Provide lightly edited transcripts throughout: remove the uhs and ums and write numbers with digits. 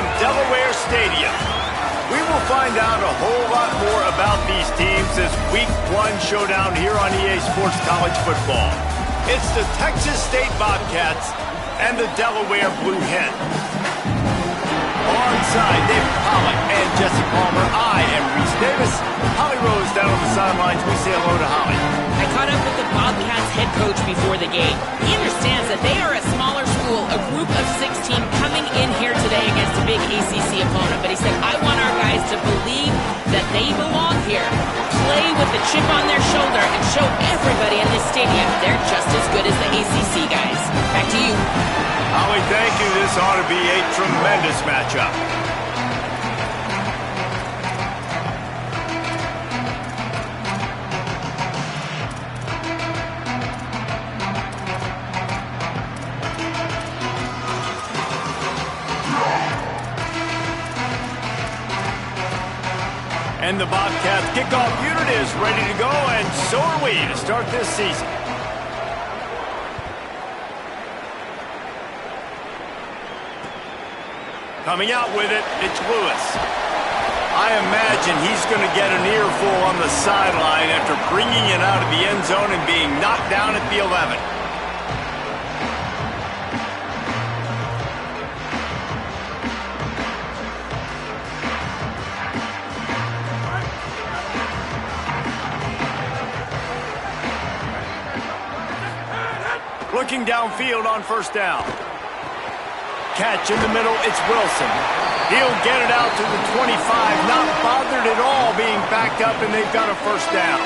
from Delaware Stadium. We will find out a whole lot more about these teams this Week 1 showdown here on EA Sports College Football. It's the Texas State Bobcats and the Delaware Blue Hen. Alongside David Pollock and Jesse Palmer, I am Reese Davis. Holly Rose down on the sidelines. We say hello to Holly. I caught up with the Bobcats head coach before the game. He understands that they are a smaller school, a group of 6 team coming in here today against a big ACC opponent. But he said, I want our guys to believe that they belong here, play with the chip on their shoulder, and show everybody in this stadium they're just as good as the ACC guys. Back to you. Holly, thank you. This ought to be a tremendous matchup. And the Bobcats kickoff unit is ready to go, and so are we to start this season. Coming out with it, it's Lewis. I imagine he's going to get an earful on the sideline after bringing it out of the end zone and being knocked down at the 11. Looking downfield on first down. Catch in the middle, it's Wilson. He'll get it out to the 25, not bothered at all being backed up, and they've got a first down.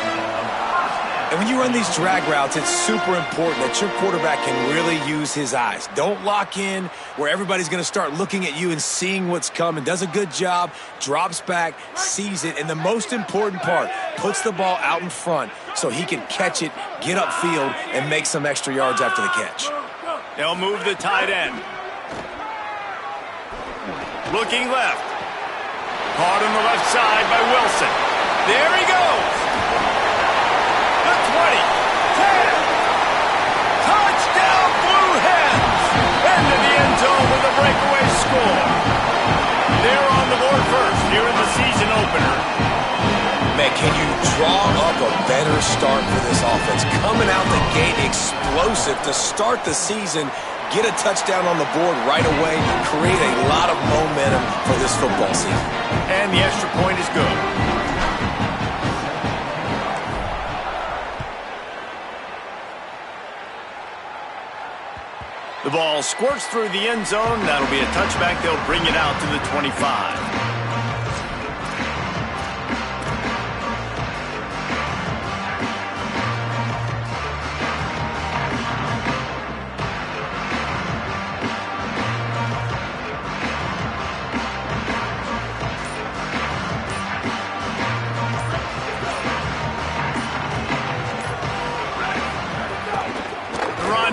And when you run these drag routes, it's super important that your quarterback can really use his eyes. Don't lock in where everybody's going to start looking at you and seeing what's coming. Does a good job, drops back, sees it, and the most important part, puts the ball out in front so he can catch it, get upfield, and make some extra yards after the catch. They'll move the tight end. Looking left. Caught on the left side by Wilson. There he goes. The 20. 10. Touchdown, Blue Hens. Into the end zone with a breakaway score. They're on the board first here in the season opener. Man, can you draw up a better start for this offense? Coming out the gate explosive to start the season. Get a touchdown on the board right away, create a lot of momentum for this football season. And the extra point is good. The ball squirts through the end zone. That'll be a touchback. They'll bring it out to the 25.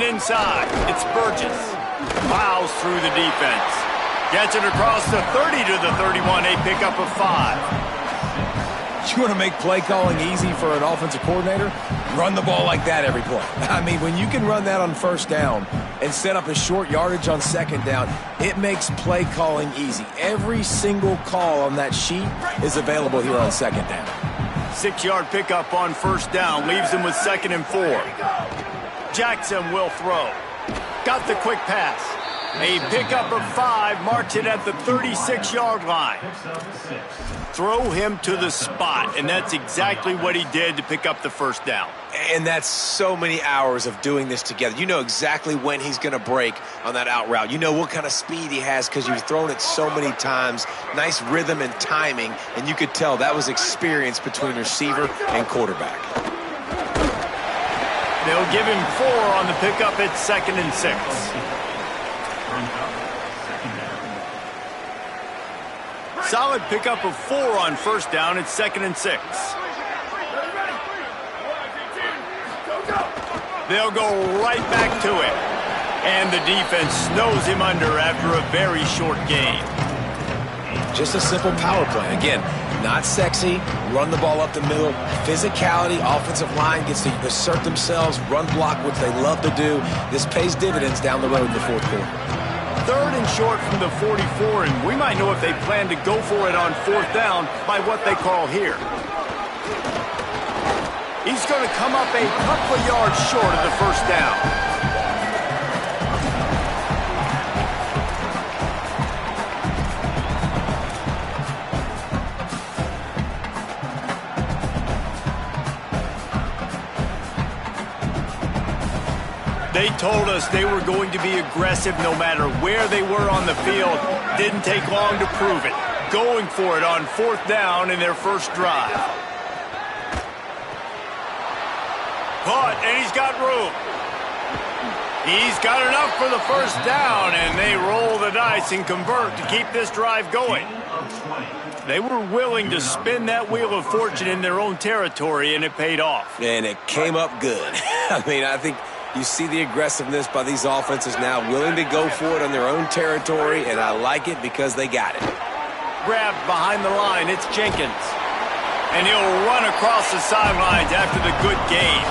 Inside, it's Burgess. Plows through the defense. Gets it across the 30 to the 31, a pickup of 5. You want to make play calling easy for an offensive coordinator? Run the ball like that every play. I mean, when you can run that on first down and set up a short yardage on second down, it makes play calling easy. Every single call on that sheet is available here on second down. 6-yard pickup on first down, leaves them with 2nd and 4. Jackson will throw. Got the quick pass. A pickup of 5, marks it at the 36-yard line. Throw him to the spot, and that's exactly what he did to pick up the first down. And that's so many hours of doing this together. You know exactly when he's going to break on that out route. You know what kind of speed he has because you've thrown it so many times. Nice rhythm and timing, and you could tell that was experience between receiver and quarterback. They'll give him 4 on the pickup at 2nd and 6. Solid pickup of 4 on first down at 2nd and 6. They'll go right back to it. And the defense snows him under after a very short game. Just a simple power play. Again, not sexy, run the ball up the middle, physicality, offensive line gets to assert themselves, run block, which they love to do. This pays dividends down the road in the fourth quarter. 3rd and short from the 44, and we might know if they plan to go for it on 4th down by what they call here. He's going to come up a couple of yards short of the 1st down. They told us they were going to be aggressive no matter where they were on the field. Didn't take long to prove it. Going for it on 4th down in their first drive. Caught, and he's got room. He's got enough for the 1st down, and they roll the dice and convert to keep this drive going. They were willing to spin that wheel of fortune in their own territory, and it paid off. And it came up good. I mean, I think you see the aggressiveness by these offenses now, willing to go for it on their own territory, and I like it because they got it. Grabbed behind the line, it's Jenkins. And he'll run across the sidelines after the good gain.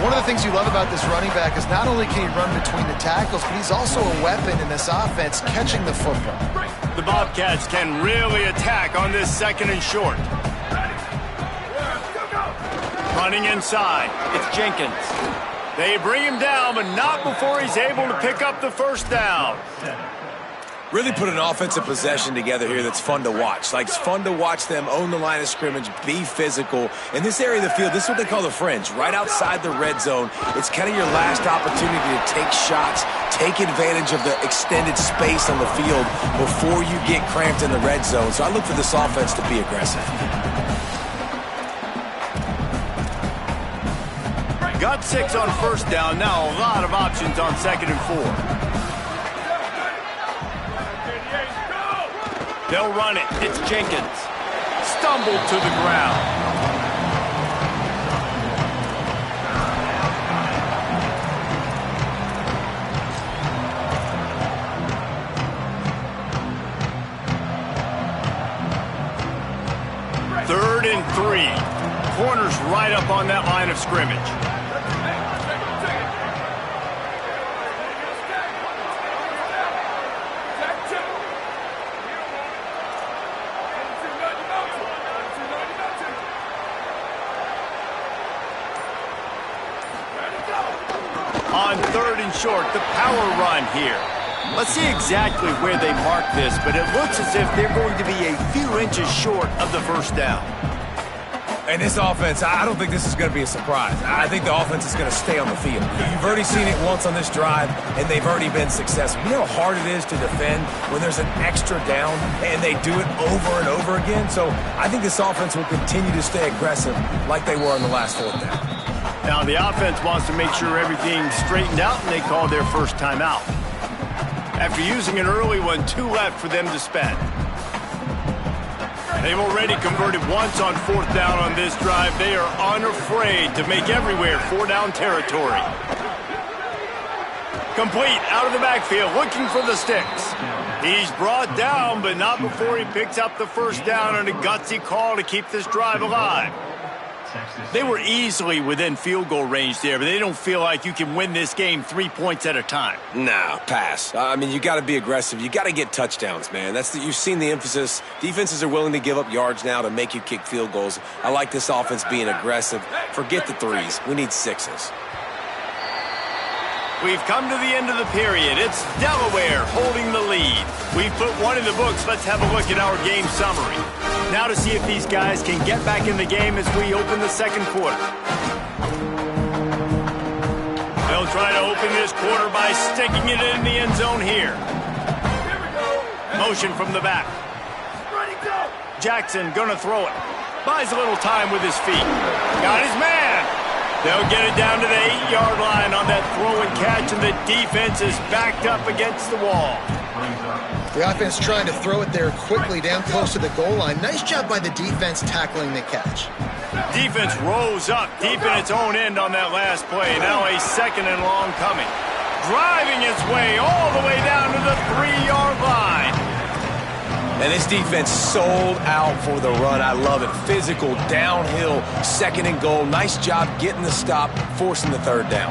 One of the things you love about this running back is not only can he run between the tackles, but he's also a weapon in this offense, catching the football. The Bobcats can really attack on this 2nd and short. Running inside, it's Jenkins. They bring him down, but not before he's able to pick up the 1st down. Really put an offensive possession together here that's fun to watch. Like, it's fun to watch them own the line of scrimmage, be physical. In this area of the field, this is what they call the fringe, right outside the red zone. It's kind of your last opportunity to take shots, take advantage of the extended space on the field before you get cramped in the red zone. So I look for this offense to be aggressive. Got 6 on 1st down. Now a lot of options on 2nd and 4. They'll run it. It's Jenkins. Stumbled to the ground. Third and 3. Corners right up on that line of scrimmage. On 3rd and short, the power run here. Let's see exactly where they mark this, but it looks as if they're going to be a few inches short of the 1st down. And this offense, I don't think this is going to be a surprise. I think the offense is going to stay on the field. You've already seen it once on this drive, and they've already been successful. You know how hard it is to defend when there's an extra down, and they do it over and over again? So I think this offense will continue to stay aggressive like they were on the last 4th down. Now the offense wants to make sure everything's straightened out, and they call their first timeout. After using an early one, 2 left for them to spend. They've already converted once on 4th down on this drive. They are unafraid to make everywhere 4-down territory. Complete out of the backfield, looking for the sticks. He's brought down, but not before he picks up the 1st down on a gutsy call to keep this drive alive. They were easily within field goal range there, but they don't feel like you can win this game 3 points at a time. No, pass. I mean, you got to be aggressive. You got to get touchdowns, man. You've seen the emphasis. Defenses are willing to give up yards now to make you kick field goals. I like this offense being aggressive. Forget the 3s. We need 6s. We've come to the end of the period. It's Delaware holding the lead. We've put one in the books. Let's have a look at our game summary. Now to see if these guys can get back in the game as we open the 2nd quarter. They'll try to open this quarter by sticking it in the end zone here. Motion from the back. Jackson gonna throw it. Buys a little time with his feet. Got his man. They'll get it down to the 8-yard line on that throw and catch, and the defense is backed up against the wall. The offense trying to throw it there quickly down close to the goal line. Nice job by the defense tackling the catch. Defense rose up deep in its own end on that last play. Now a 2nd and long coming. Driving its way all the way down to the 3-yard line. And this defense sold out for the run. I love it. Physical, downhill, 2nd and goal. Nice job getting the stop, forcing the 3rd down.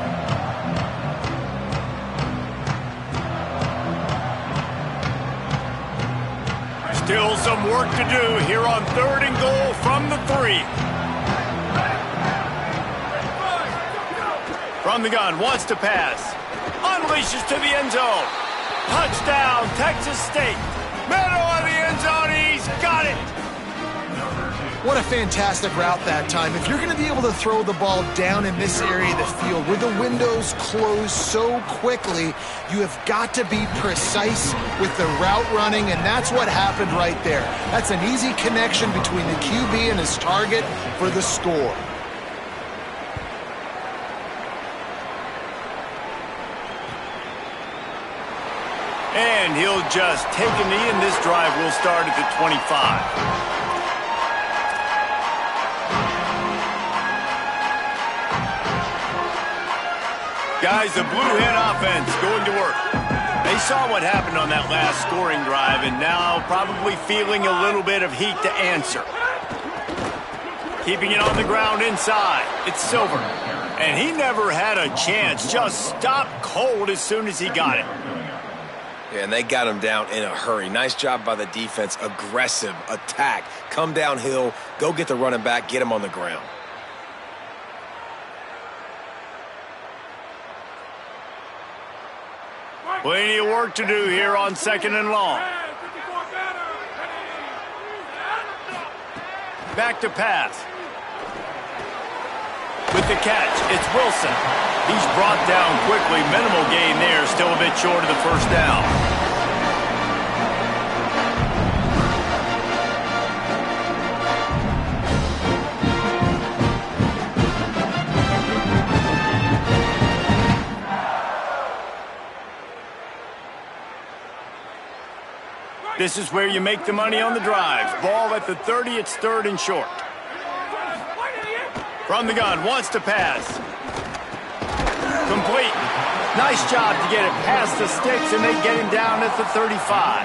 Still some work to do here on 3rd and goal from the 3. From the gun, wants to pass. Unleashes to the end zone. Touchdown, Texas State. Middle of the end zone, he's got it. What a fantastic route that time. If you're going to be able to throw the ball down in this area of the field where the windows close so quickly, you have got to be precise with the route running, and that's what happened right there. That's an easy connection between the QB and his target for the score. And he'll just take a knee, and this drive will start at the 25. Guys, the Blue Hen offense going to work. They saw what happened on that last scoring drive, and now probably feeling a little bit of heat to answer. Keeping it on the ground inside. It's Silver. And he never had a chance. Just stopped cold as soon as he got it. Yeah, and they got him down in a hurry. Nice job by the defense. Aggressive attack. Come downhill. Go get the running back. Get him on the ground. Plenty of work to do here on 2nd and long. Back to pass. With the catch, it's Wilson. He's brought down quickly. Minimal gain there. Still a bit short of the first down. This is where you make the money on the drives. Ball at the 30, it's 3rd and short. From the gun, wants to pass. Complete. Nice job to get it past the sticks, and they get him down at the 35.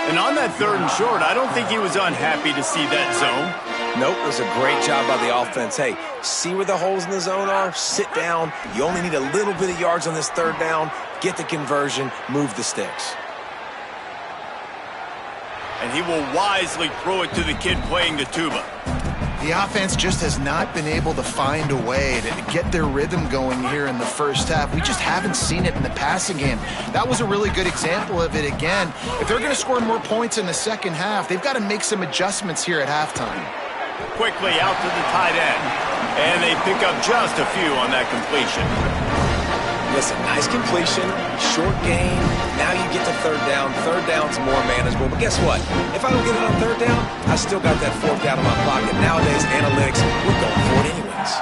And on that 3rd and short, I don't think he was unhappy to see that zone. Nope, it was a great job by the offense. Hey, see where the holes in the zone are? Sit down. You only need a little bit of yards on this 3rd down. Get the conversion, move the sticks. And he will wisely throw it to the kid playing the tuba. The offense just has not been able to find a way to get their rhythm going here in the first half. We just haven't seen it in the passing game. That was a really good example of it again. If they're going to score more points in the second half, they've got to make some adjustments here at halftime. Quickly out to the tight end. And they pick up just a few on that completion. Listen, nice completion, short gain. Now you get to 3rd down. 3rd down's more manageable. But guess what? If I don't get it on 3rd down, I still got that 4th down in my pocket. Nowadays, analytics, we're going for it anyways.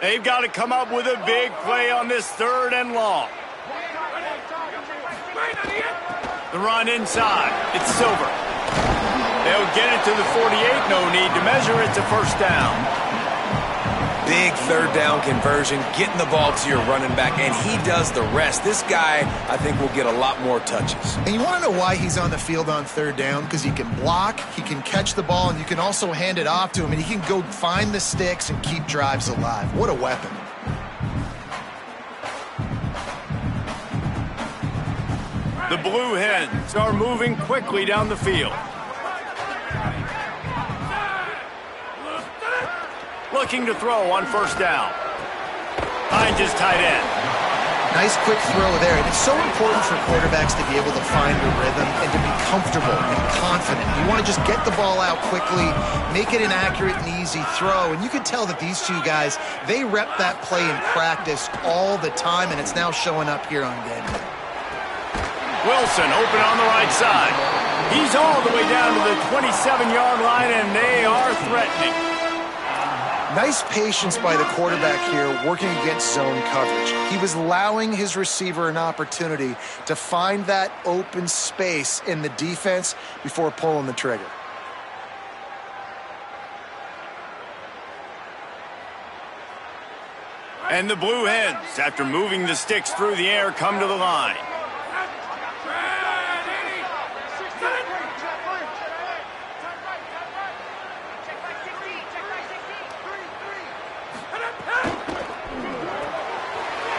They've got to come up with a big play on this 3rd and long. The run inside. It's Silver. They'll get it to the 48. No need to measure it to 1st down. Big 3rd down conversion, getting the ball to your running back, and he does the rest. This guy, I think, will get a lot more touches. And you want to know why he's on the field on 3rd down? Because he can block, he can catch the ball, and you can also hand it off to him, and he can go find the sticks and keep drives alive. What a weapon. The Blue Hens are moving quickly down the field. Looking to throw on 1st down. Finds his tight end. Nice quick throw there. And it's so important for quarterbacks to be able to find a rhythm and to be comfortable and confident. You want to just get the ball out quickly, make it an accurate and easy throw. And you can tell that these two guys, they rep that play in practice all the time, and it's now showing up here on game day. Wilson open on the right side. He's all the way down to the 27-yard line, and they are threatening. Nice patience by the quarterback here working against zone coverage. He was allowing his receiver an opportunity to find that open space in the defense before pulling the trigger. And the Blue Hens, after moving the sticks through the air, come to the line.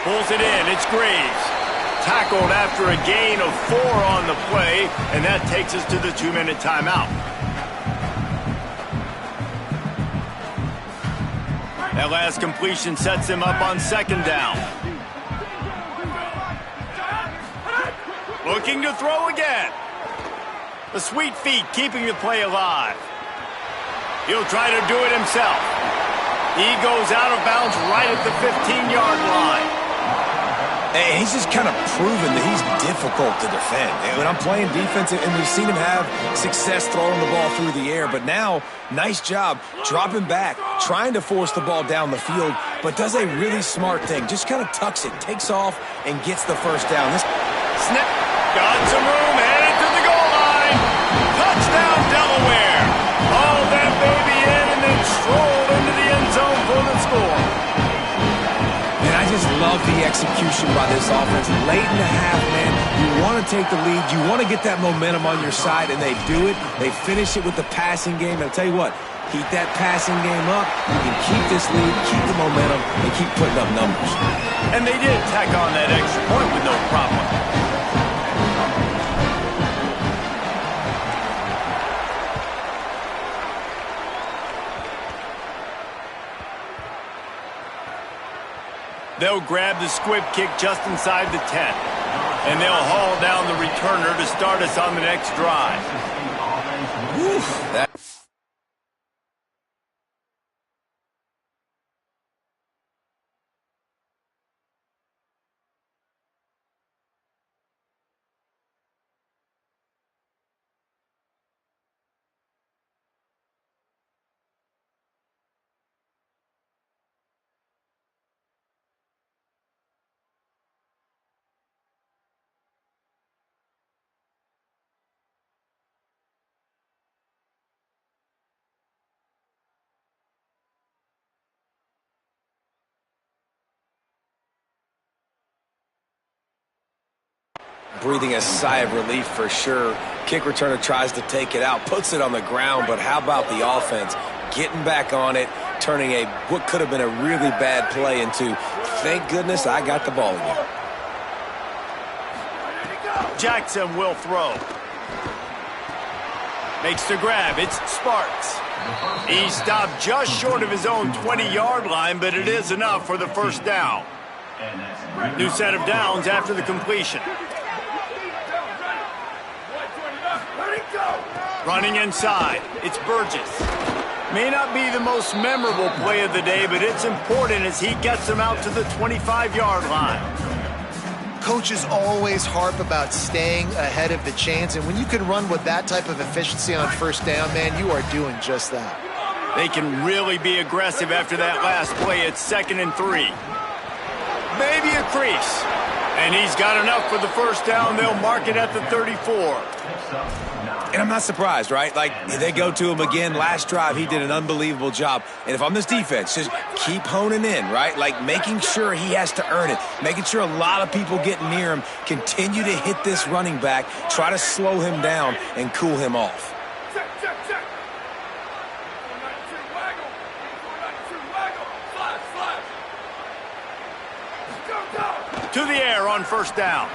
Pulls it in. It's Graves. Tackled after a gain of 4 on the play, and that takes us to the 2-minute timeout. That last completion sets him up on 2nd down. Looking to throw again. The sweet feet keeping the play alive. He'll try to do it himself. He goes out of bounds right at the 15-yard line. And he's just kind of proven that he's difficult to defend. And when I'm playing defense, and we've seen him have success throwing the ball through the air, but now, nice job dropping back, trying to force the ball down the field, but does a really smart thing. Just kind of tucks it, takes off, and gets the first down. Snap. Got some room, headed to the goal line. Touchdown, Delaware. Haul that baby in and then stroll into the end zone for the score. And I just love the execution by this offense. Late in the half, man, you want to take the lead. You want to get that momentum on your side, and they do it. They finish it with the passing game. And I'll tell you what, keep that passing game up. You can keep this lead, keep the momentum, and keep putting up numbers. And they did tack on that extra point with no problem. They'll grab the squib kick just inside the 10. And they'll haul down the returner to start us on the next drive. Woo, breathing a sigh of relief for sure. Kick returner tries to take it out, puts it on the ground, but how about the offense getting back on it, turning what could have been a really bad play into, thank goodness I got the ball again. Jackson will throw. Makes the grab. It's Sparks. He stopped just short of his own 20-yard line, but it is enough for the first down. New set of downs after the completion. Running inside, it's Burgess. May not be the most memorable play of the day, but it's important as he gets them out to the 25-yard line. Coaches always harp about staying ahead of the chains, and when you can run with that type of efficiency on first down, man, you are doing just that. They can really be aggressive after that last play. It's 2nd and 3. Maybe a crease. And he's got enough for the first down. They'll mark it at the 34. And I'm not surprised, right? Like, they go to him again. Last drive, he did an unbelievable job. And if I'm this defense, just keep honing in, right? Like, making sure he has to earn it. Making sure a lot of people get near him. Continue to hit this running back. Try to slow him down and cool him off. To the air on first down.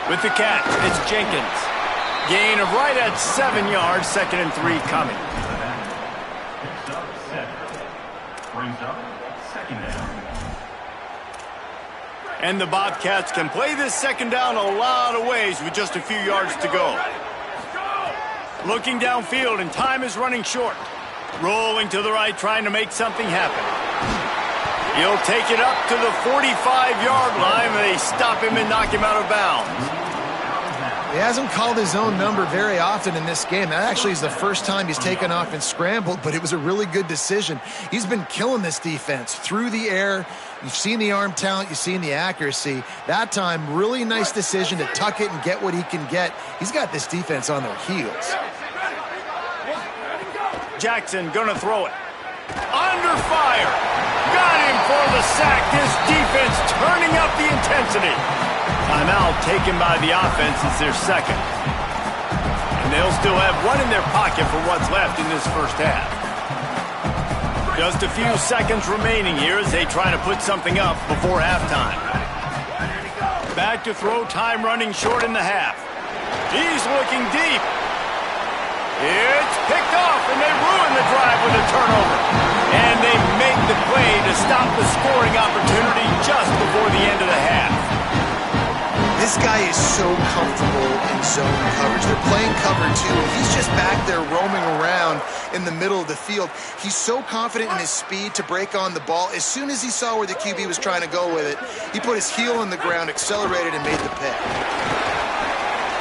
With the catch, it's Jenkins. Gain of right at 7 yards, 2nd and 3 coming. And the Bobcats can play this 2nd down a lot of ways with just a few yards to go. Looking downfield, and time is running short. Rolling to the right, trying to make something happen. He'll take it up to the 45-yard line, and they stop him and knock him out of bounds. He hasn't called his own number very often in this game. That actually is the first time he's taken off and scrambled, but it was a really good decision. He's been killing this defense through the air. You've seen the arm talent. You've seen the accuracy. That time, really nice decision to tuck it and get what he can get. He's got this defense on their heels. Jackson gonna throw it. Under fire. Got him for the sack. This defense turning up the intensity. Timeout taken by the offense is their 2nd. And they'll still have one in their pocket for what's left in this first half. Just a few seconds remaining here as they try to put something up before halftime. Back to throw, time running short in the half. He's looking deep. It's picked off, and they ruin the drive with a turnover. And they make the play to stop the scoring opportunity just before the end of the half. This guy is so comfortable in zone coverage. They're playing cover two. He's just back there roaming around in the middle of the field. He's so confident in his speed to break on the ball. As soon as he saw where the QB was trying to go with it, he put his heel on the ground, accelerated, and made the pick.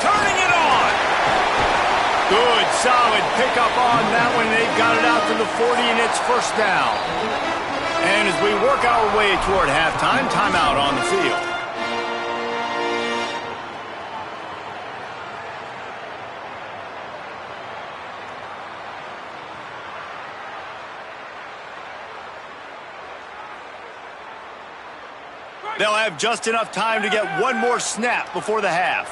Turning it on. Good, solid pickup on that one. They've got it out to the 40, and it's first down. And as we work our way toward halftime, timeout on the field. They'll have just enough time to get one more snap before the half.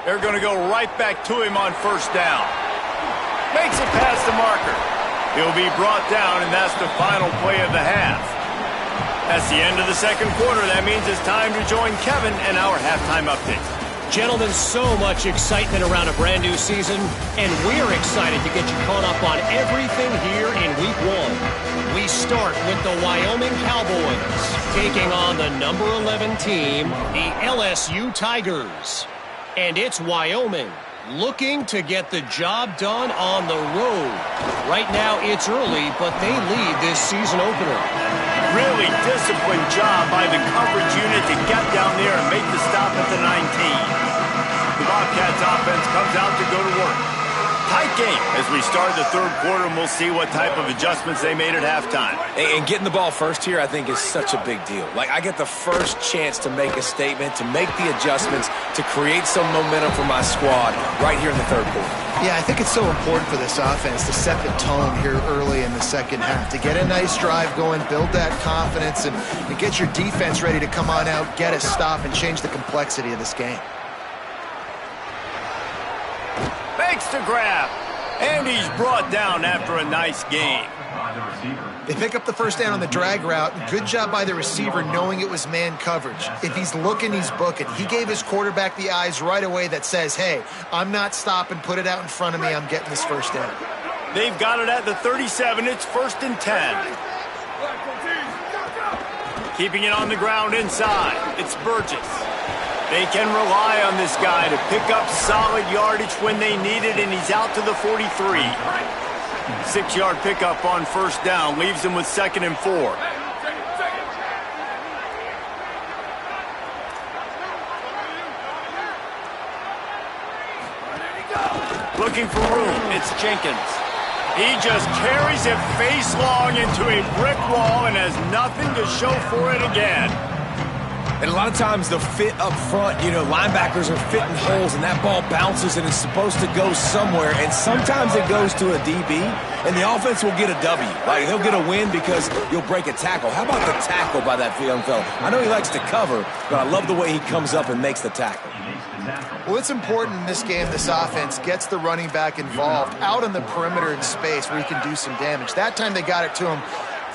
They're going to go right back to him on first down. Makes it past the marker. He'll be brought down, and that's the final play of the half. That's the end of the second quarter. That means it's time to join Kevin and our halftime update. Gentlemen, so much excitement around a brand new season, and we're excited to get you caught up on everything here in Week 1. We start with the Wyoming Cowboys taking on the number 11 team, the LSU Tigers. And it's Wyoming looking to get the job done on the road. Right now it's early, but they lead this season opener. Really disciplined job by the coverage unit to get down there and make the stop at the 19. The Bobcats offense comes out to go to work. Tight game as we start the third quarter, and we'll see what type of adjustments they made at halftime. And getting the ball first here, I think, is such a big deal. Like, I get the first chance to make a statement, to make the adjustments, to create some momentum for my squad right here in the third quarter. Yeah, I think it's so important for this offense to set the tone here early in the second half, to get a nice drive going, build that confidence, and get your defense ready to come on out, get a stop, and change the complexity of this game. Makes the grab, and he's brought down after a nice gain. They pick up the first down on the drag route. Good job by the receiver knowing it was man coverage. If he's looking, he's booking. He gave his quarterback the eyes right away that says, hey, I'm not stopping, put it out in front of me, I'm getting this first down. They've got it at the 37, it's 1st and 10. Keeping it on the ground inside, it's Burgess. They can rely on this guy to pick up solid yardage when they need it, and he's out to the 43. 6-yard pickup on first down leaves him with 2nd and 4. Looking for room, it's Jenkins. He just carries it face long into a brick wall and has nothing to show for it again. And a lot of times the fit up front, linebackers are fitting holes, and that ball bounces and it's supposed to go somewhere, and sometimes it goes to a DB, and the offense will get a W. Like, they'll get a win because you'll break a tackle. How about the tackle by that young fella? I know he likes to cover, but I love the way he comes up and makes the tackle. Well, it's important in this game this offense gets the running back involved out on the perimeter in space where he can do some damage. That time they got it to him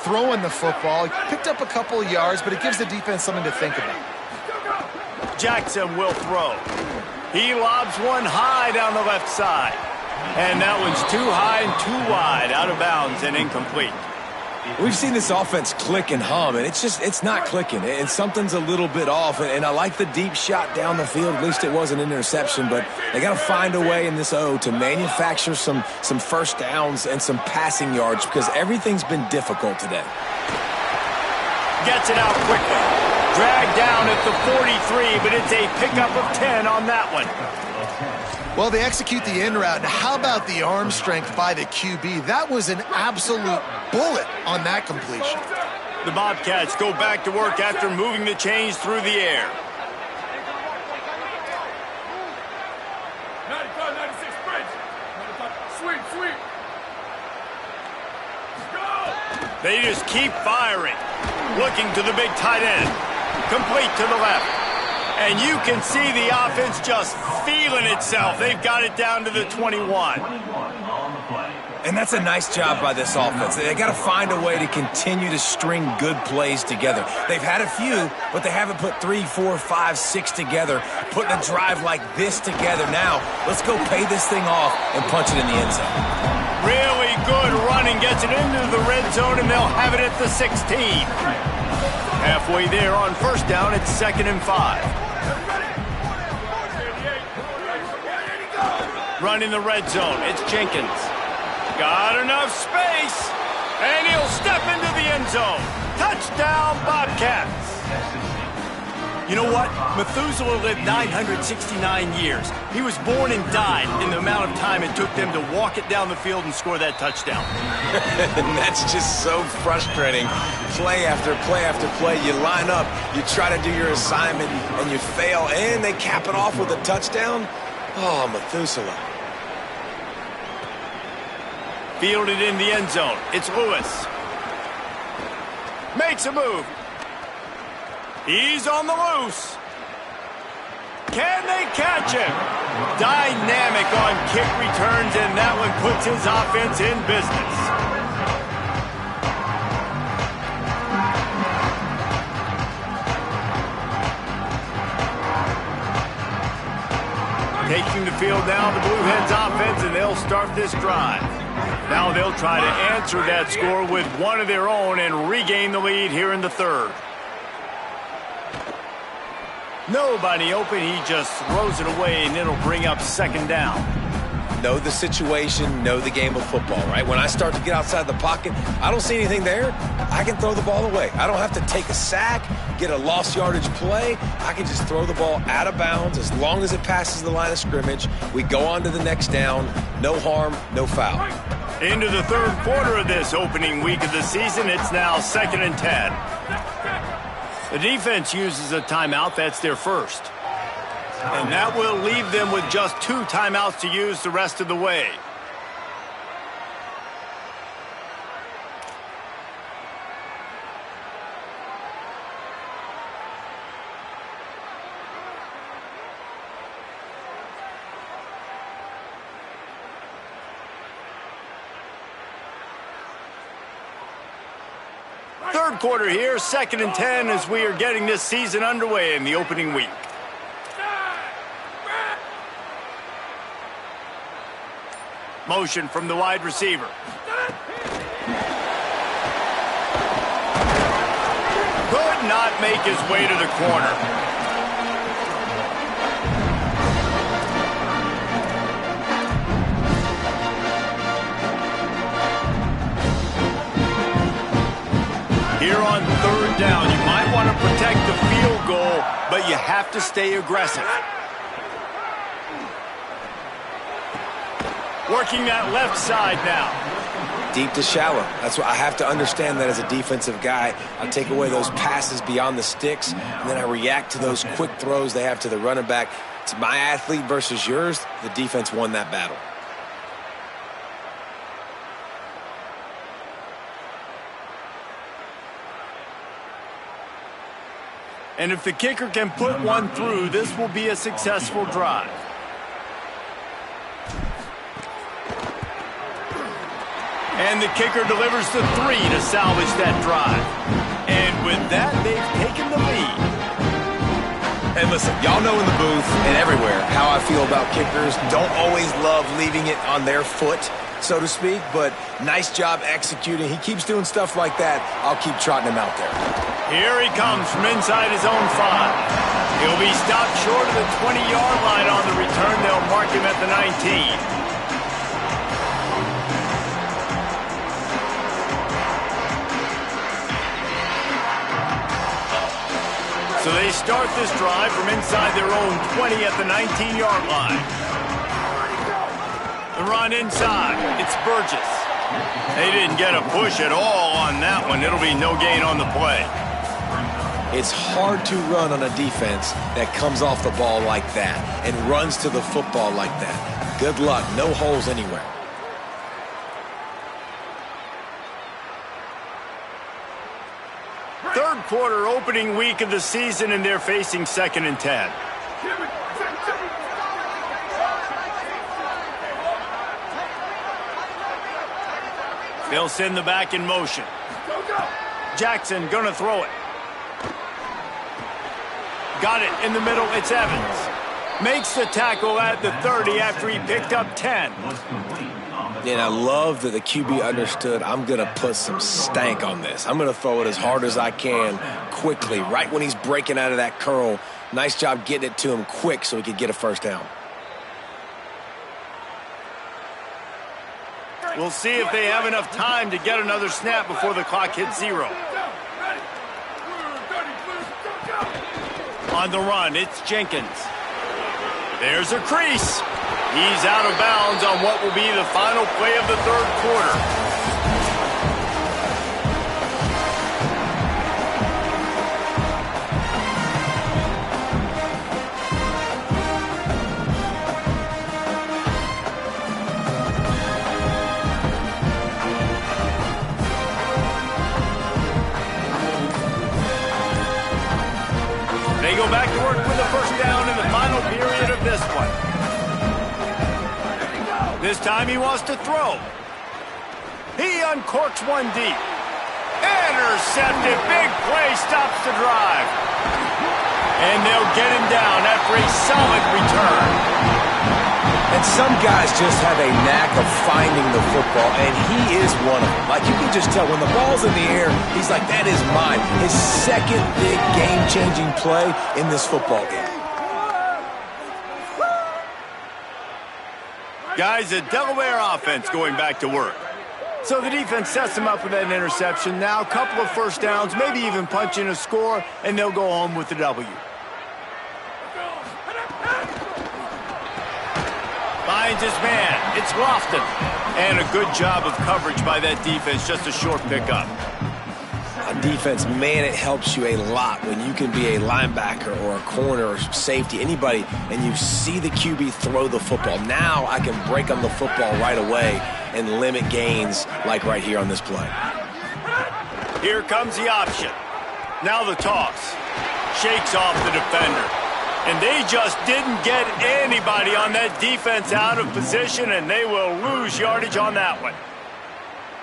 throwing the football. He picked up a couple of yards, but it gives the defense something to think about. Jackson will throw. He lobs one high down the left side. And that one's too high and too wide, out of bounds and incomplete. We've seen this offense click and hum, and it's not clicking, and something's a little bit off. And I like the deep shot down the field. At least it was an interception, but they got to find a way in this O to manufacture some first downs and some passing yards, because everything's been difficult today. Gets it out quickly. Dragged down at the 43, but it's a pickup of 10 on that one. Well, they execute the in route. How about the arm strength by the QB? That was an absolute bullet on that completion. The Bobcats go back to work after moving the chains through the air. 95, 96, bridge. 95, sweep. Go! They just keep firing. Looking to the big tight end. Complete to the left. And you can see the offense just feeling itself. They've got it down to the 21. And that's a nice job by this offense. They got to find a way to continue to string good plays together. They've had a few, but they haven't put 3, 4, 5, 6 together, putting a drive like this together. Now, let's go pay this thing off and punch it in the end zone. Really good running, gets it into the red zone, and they'll have it at the 16. Halfway there on first down, it's 2nd and 5. Running the red zone, it's Jenkins. Got enough space, and he'll step into the end zone. Touchdown, Bobcats. You know what? Methuselah lived 969 years. He was born and died in the amount of time it took them to walk it down the field and score that touchdown. And that's just so frustrating. Play after play after play, you line up, you try to do your assignment, and you fail, and they cap it off with a touchdown? Oh, Methuselah. Fielded in the end zone. It's Lewis. Makes a move. He's on the loose. Can they catch him? Dynamic on kick returns, and that one puts his offense in business. Taking the field now, the Blueheads offense, and they'll start this drive. Now they'll try to answer that score with one of their own and regain the lead here in the 3rd. Nobody open, he just throws it away, and it'll bring up 2nd down. Know the situation, know the game of football, right? When I start to get outside the pocket, I don't see anything there, I can throw the ball away. I don't have to take a sack, get a lost yardage play. I can just throw the ball out of bounds as long as it passes the line of scrimmage. We go on to the next down. No harm, no foul. Into the 3rd quarter of this opening week of the season, it's now 2nd and 10. The defense uses a timeout. That's their first. And that will leave them with just 2 timeouts to use the rest of the way. Third quarter here, 2nd and 10 as we are getting this season underway in the opening week. Motion from the wide receiver. Could not make his way to the corner. Here on 3rd down, you might want to protect the field goal, but you have to stay aggressive. Working that left side now. Deep to shallow. That's what I have to understand that as a defensive guy. I take away those passes beyond the sticks, and then I react to those quick throws they have to the running back. It's my athlete versus yours. The defense won that battle. And if the kicker can put one through, this will be a successful drive. And the kicker delivers the 3 to salvage that drive. And with that, they've taken the lead. And listen, y'all know in the booth and everywhere how I feel about kickers. Don't always love leaving it on their foot, so to speak, but nice job executing. He keeps doing stuff like that. I'll keep trotting him out there. Here he comes from inside his own 5. He'll be stopped short of the 20-yard line on the return. They'll mark him at the 19. So they start this drive from inside their own 20 at the 19-yard line. The run inside. It's Burgess. They didn't get a push at all on that one. It'll be no gain on the play. It's hard to run on a defense that comes off the ball like that and runs to the football like that. Good luck. No holes anywhere. quarter, opening week of the season, and they're facing 2nd and 10. They'll send the back in motion. Jackson gonna throw it. Got it in the middle. It's Evans. Makes the tackle at the 30 after he picked up 10. And I love that the QB understood, I'm going to put some stank on this. I'm going to throw it as hard as I can quickly, right when he's breaking out of that curl. Nice job getting it to him quick so he could get a first down. We'll see if they have enough time to get another snap before the clock hits 0. On the run, it's Jenkins. There's a crease. He's out of bounds on what will be the final play of the 3rd quarter. They go back to work with the first down in the final period of this one. This time he wants to throw. He uncorks one deep. Intercepted. Big play stops the drive. And they'll get him down after a solid return. And some guys just have a knack of finding the football, and he is one of them. Like, you can just tell when the ball's in the air, he's like, that is mine. His second big game-changing play in this football game. Guys, a Delaware offense going back to work. So the defense sets them up with that interception. Now a couple of first downs, maybe even punch in a score, and they'll go home with the W. Finds his man. It's Lofton. And a good job of coverage by that defense. Just a short pickup. On defense, man, it helps you a lot when you can be a linebacker or a corner or safety, anybody, and you see the QB throw the football. Now I can break on the football right away and limit gains like right here on this play. Here comes the option. Now the toss. Shakes off the defender. And they just didn't get anybody on that defense out of position, and they will lose yardage on that one.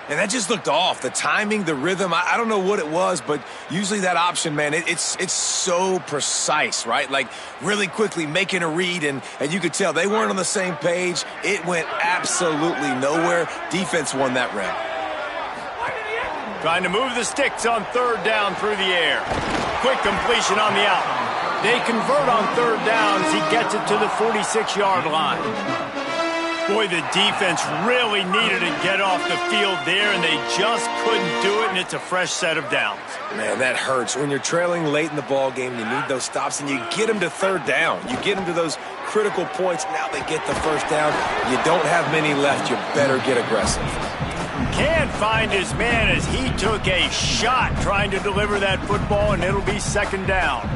And that just looked off. The timing, the rhythm, I don't know what it was, but usually that option, man, it's so precise, right? Like really quickly making a read, and you could tell they weren't on the same page. It went absolutely nowhere. Defense won that rep. Trying to move the sticks on 3rd down through the air. Quick completion on the out. They convert on 3rd down as he gets it to the 46-yard line. Boy, the defense really needed to get off the field there, and they just couldn't do it, and it's a fresh set of downs. Man, that hurts. When you're trailing late in the ball game, you need those stops, and you get them to 3rd down. You get them to those critical points. Now they get the first down. You don't have many left. You better get aggressive. Can't find his man as he took a shot trying to deliver that football, and it'll be 2nd down.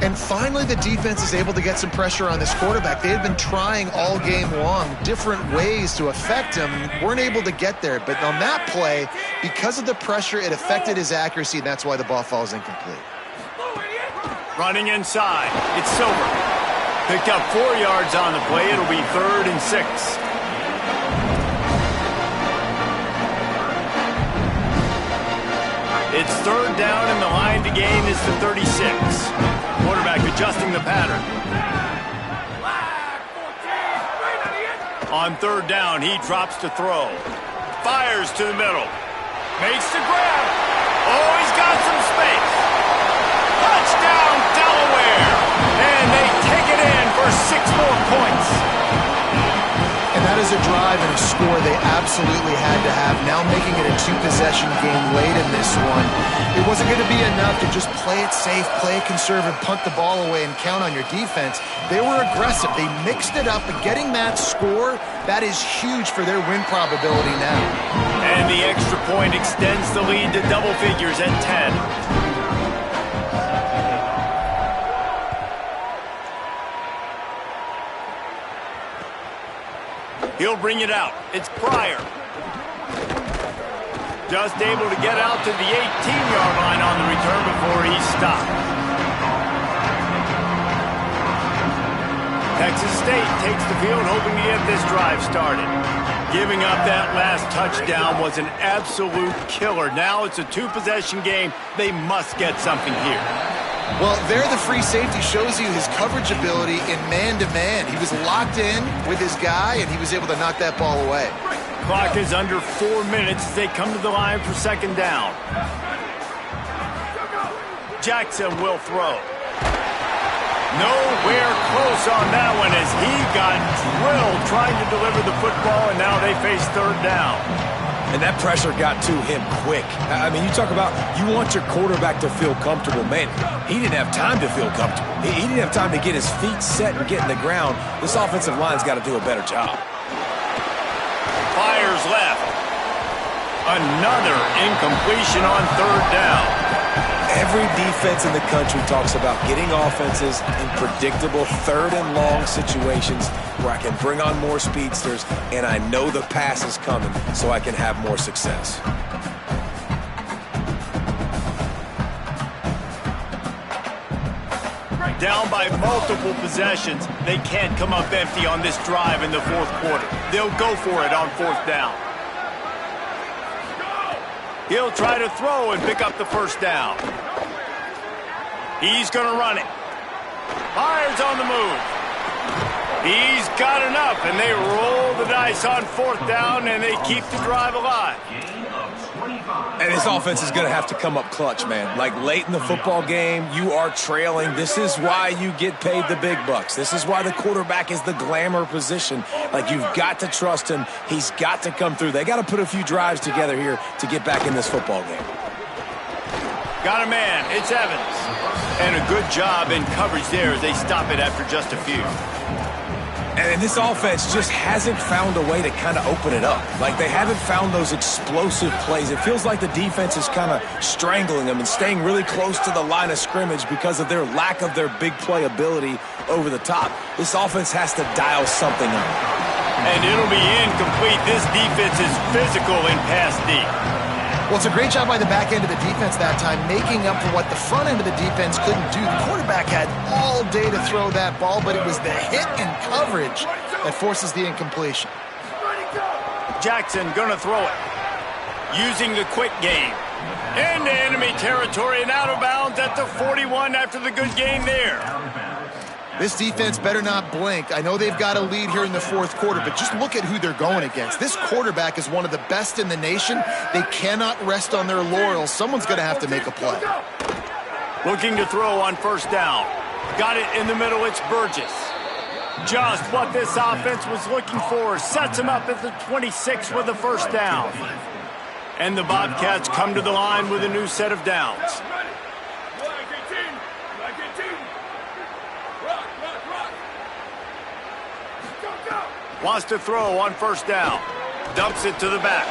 And finally, the defense is able to get some pressure on this quarterback. They had been trying all game long different ways to affect him, weren't able to get there. But on that play, because of the pressure, it affected his accuracy, and that's why the ball falls incomplete. Running inside, it's Silver. Picked up 4 yards on the play. It'll be 3rd and 6. It's 3rd down, and the line to gain is the 36. Quarterback adjusting the pattern. On 3rd down, he drops to throw. Fires to the middle. Makes the grab. Oh, he's got some space. Touchdown, Delaware. And they take it in for 6 more points. And that is a drive and a score they absolutely had to have. Now making it a 2-possession game late in this one. It wasn't going to be enough to just play it safe, play it conservative, punt the ball away, and count on your defense. They were aggressive. They mixed it up, but getting that score, that is huge for their win probability now. And the extra point extends the lead to double figures at 10. He'll bring it out. It's Pryor. Just able to get out to the 18-yard line on the return before he stopped. Texas State takes the field, hoping to get this drive started. Giving up that last touchdown was an absolute killer. Now it's a two-possession game. They must get something here. Well, there the free safety shows you his coverage ability in man-to-man. He was locked in with his guy, and he was able to knock that ball away. Clock is under 4 minutes as they come to the line for second down. Jackson will throw. Nowhere close on that one as he got drilled trying to deliver the football, and now they face third down. And that pressure got to him quick. I mean, you talk about you want your quarterback to feel comfortable. Man, he didn't have time to feel comfortable. He didn't have time to get his feet set and get in the ground. This offensive line's got to do a better job. Fires left. Another incompletion on third down. Every defense in the country talks about getting offenses in predictable third and long situations where I can bring on more speedsters and I know the pass is coming so I can have more success. Down by multiple possessions. They can't come up empty on this drive in the fourth quarter. They'll go for it on fourth down. He'll try to throw and pick up the first down. He's going to run it. Fires on the move. He's got enough, and they roll the dice on fourth down, and they keep the drive alive. And this offense is going to have to come up clutch, man. Like late in the football game, you are trailing. This is why you get paid the big bucks. This is why the quarterback is the glamour position. Like, you've got to trust him. He's got to come through. They got to put a few drives together here to get back in this football game. Got a man. It's Evans. And a good job in coverage there as they stop it after just a few. And this offense just hasn't found a way to kind of open it up. Like, they haven't found those explosive plays. It feels like the defense is kind of strangling them and staying really close to the line of scrimmage because of their lack of their big play ability over the top. This offense has to dial something up. And it'll be incomplete. This defense is physical in pass deep. Well, it's a great job by the back end of the defense that time, making up for what the front end of the defense couldn't do. The quarterback had all day to throw that ball, but it was the hit and coverage that forces the incompletion. Jackson gonna throw it. Using the quick game. Into enemy territory and out of bounds at the 41 after the good game there. This defense better not blink. I know they've got a lead here in the fourth quarter, but just look at who they're going against. This quarterback is one of the best in the nation. They cannot rest on their laurels. Someone's going to have to make a play. Looking to throw on first down. Got it in the middle. It's Burgess. Just what this offense was looking for. Sets him up at the 26 with the first down. And the Bobcats come to the line with a new set of downs. Wants to throw on first down. Dumps it to the back.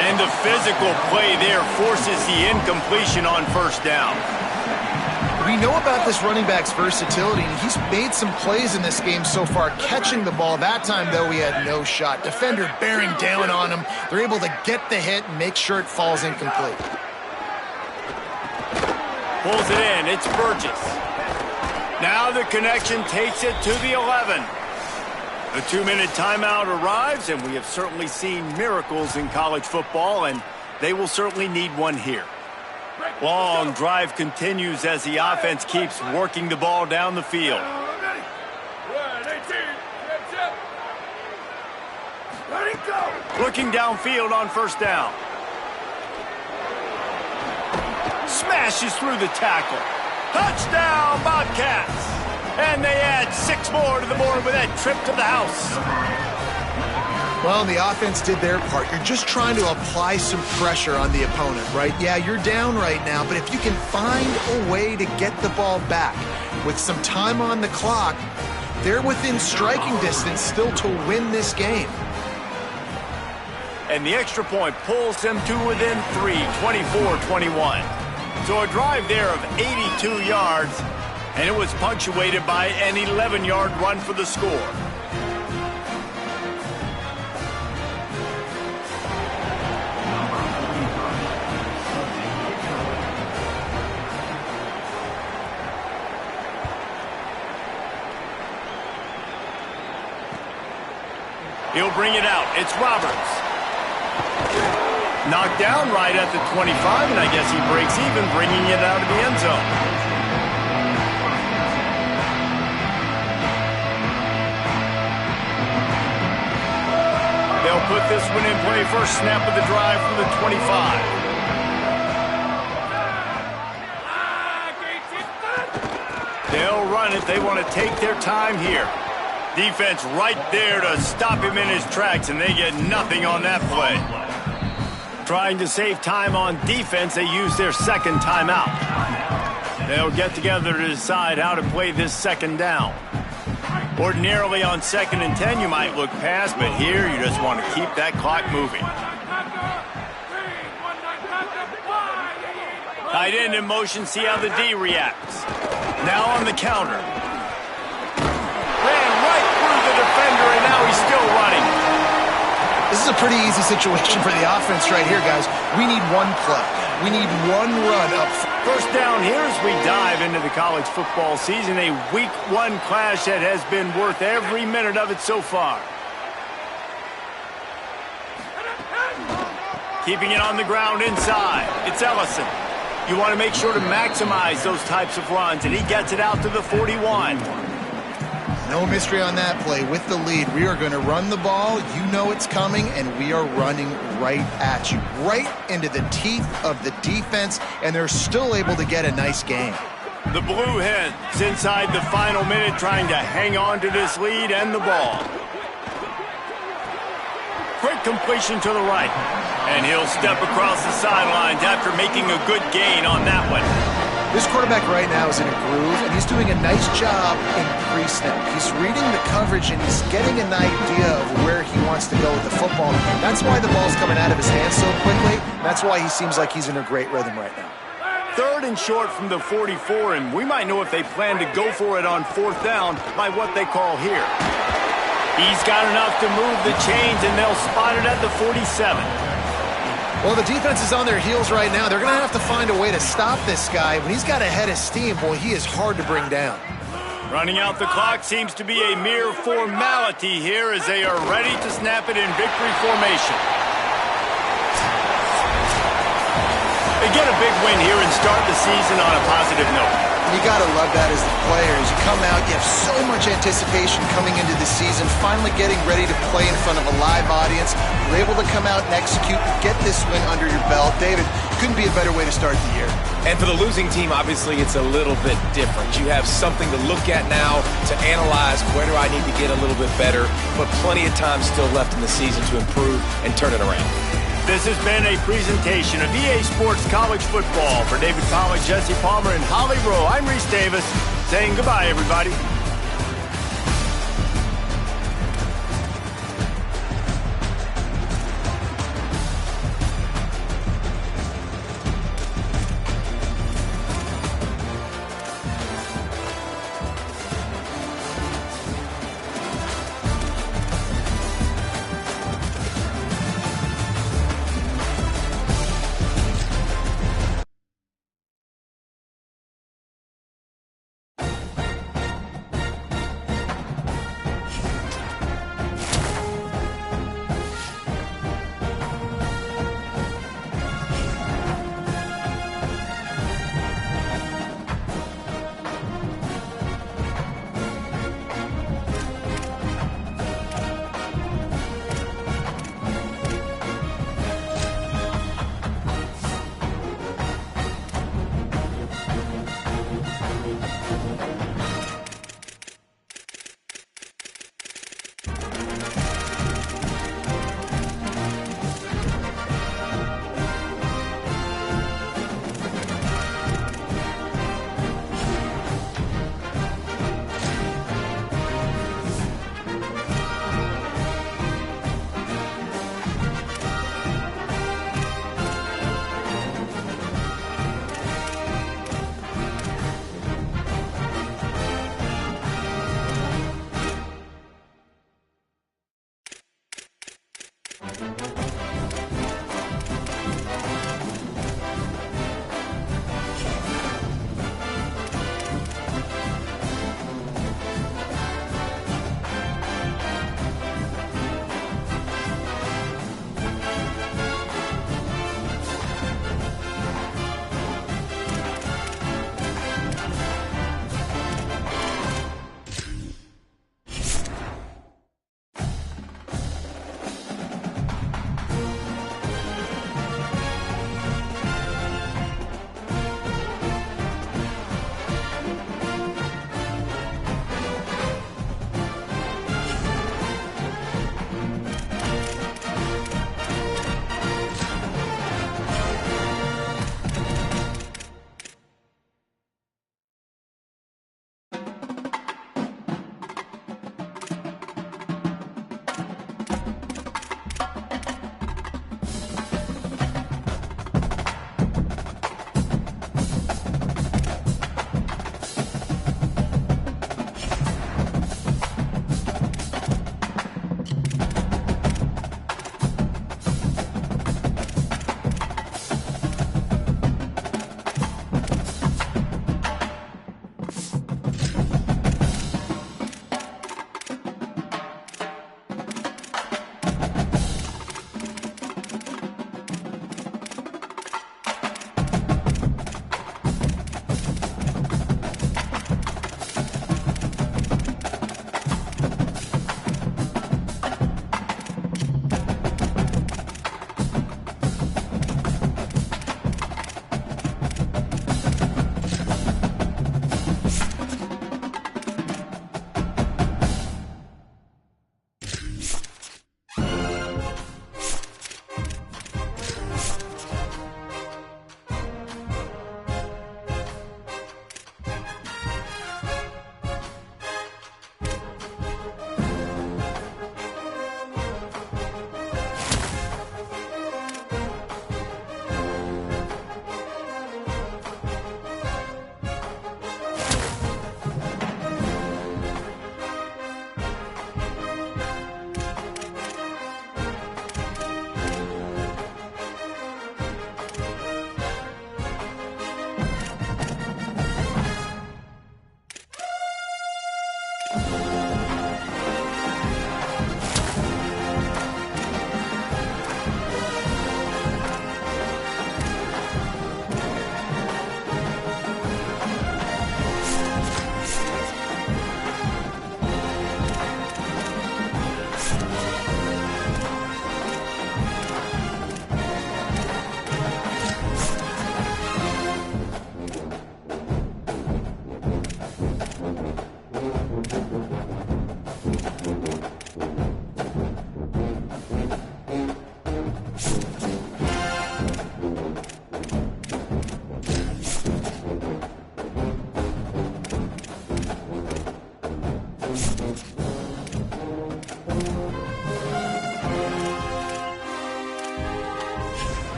And the physical play there forces the incompletion on first down. We know about this running back's versatility, and he's made some plays in this game so far, catching the ball. That time, though, he had no shot. Defender bearing down on him. They're able to get the hit and make sure it falls incomplete. Pulls it in. It's Burgess. Now the connection takes it to the 11. The 2-minute timeout arrives, and we have certainly seen miracles in college football, and they will certainly need one here. Long drive continues as the offense keeps working the ball down the field. Looking downfield on first down. Smashes through the tackle. Touchdown, Bobcats! And they add 6 more to the board with that trip to the house. Well, the offense did their part. You're just trying to apply some pressure on the opponent, right? Yeah, you're down right now, but if you can find a way to get the ball back with some time on the clock, they're within striking distance still to win this game. And the extra point pulls them to within 3, 24-21. So a drive there of 82 yards, and it was punctuated by an 11-yard run for the score. He'll bring it out. It's Roberts. Knocked down right at the 25, and I guess he breaks even, bringing it out of the end zone. They'll put this one in play. First snap of the drive from the 25. They'll run it. They want to take their time here. Defense right there to stop him in his tracks, and they get nothing on that play. Trying to save time on defense, they use their second timeout. They'll get together to decide how to play this second down. Ordinarily on 2nd and 10, you might look past, but here you just want to keep that clock moving. Tight end in motion, see how the D reacts. Now on the counter. Ran right through the defender, and now he's still running. This is a pretty easy situation for the offense right here, guys. We need one play. We need one run up. First down here as we dive into the college football season. A week 1 clash that has been worth every minute of it so far. Keeping it on the ground inside. It's Ellison. You want to make sure to maximize those types of runs, and he gets it out to the 41. No mystery on that play. With the lead, we are going to run the ball. You know it's coming, and we are running right at you, right into the teeth of the defense, and they're still able to get a nice gain. The Blue Hens inside the final minute trying to hang on to this lead and the ball. Quick completion to the right. And he'll step across the sidelines after making a good gain on that one. This quarterback right now is in a groove, and he's doing a nice job in pre-snap. He's reading the coverage, and he's getting an idea of where he wants to go with the football. That's why the ball's coming out of his hands so quickly. That's why he seems like he's in a great rhythm right now. 3rd and short from the 44, and we might know if they plan to go for it on 4th down by what they call here. He's got enough to move the chains, and they'll spot it at the 47. Well, the defense is on their heels right now. They're going to have to find a way to stop this guy. When he's got a head of steam, boy, he is hard to bring down. Running out the clock seems to be a mere formality here as they are ready to snap it in victory formation. They get a big win here and start the season on a positive note. You got to love that as the player. As you come out, you have so much anticipation coming into the season, finally getting ready to play in front of a live audience. You're able to come out and execute and get this win under your belt. David, couldn't be a better way to start the year. And for the losing team, obviously, it's a little bit different. You have something to look at now to analyze where do I need to get a little bit better, but plenty of time still left in the season to improve and turn it around. This has been a presentation of EA Sports College Football. For David Pollack, Jesse Palmer, and Holly Rowe, I'm Reese Davis saying goodbye, everybody.